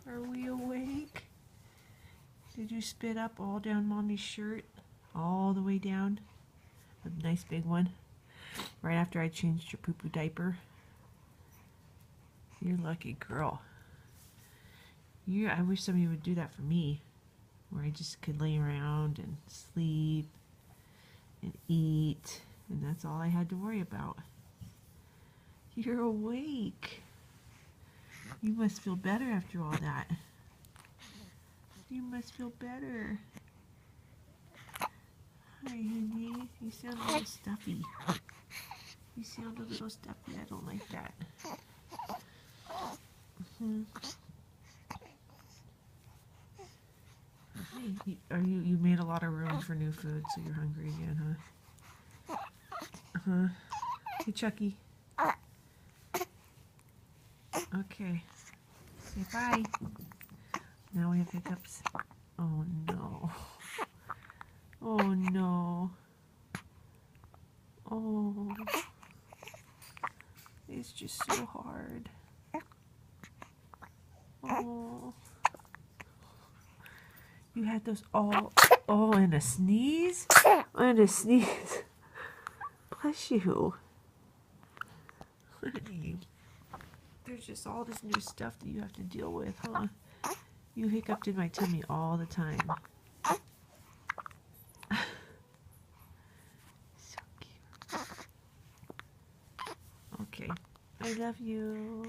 Are we awake? Did you spit up all down Mommy's shirt? All the way down? A nice big one. Right after I changed your poo-poo diaper. You're a lucky girl. I wish somebody would do that for me. Where I just could lay around and sleep and eat. And that's all I had to worry about. You're awake. You must feel better after all that. You must feel better. Hi, honey. You sound a little stuffy. You sound a little stuffy. I don't like that. You made a lot of room for new food, so you're hungry again, huh? Hey, Chucky. Okay. Say bye. Now we have hiccups. Oh no. Oh no. Oh. It's just so hard. Oh. You had those all. Oh, and a sneeze? And a sneeze. Bless you. Honey. There's just all this new stuff that you have to deal with, huh? You hiccuped in my tummy all the time. So cute. Okay. I love you.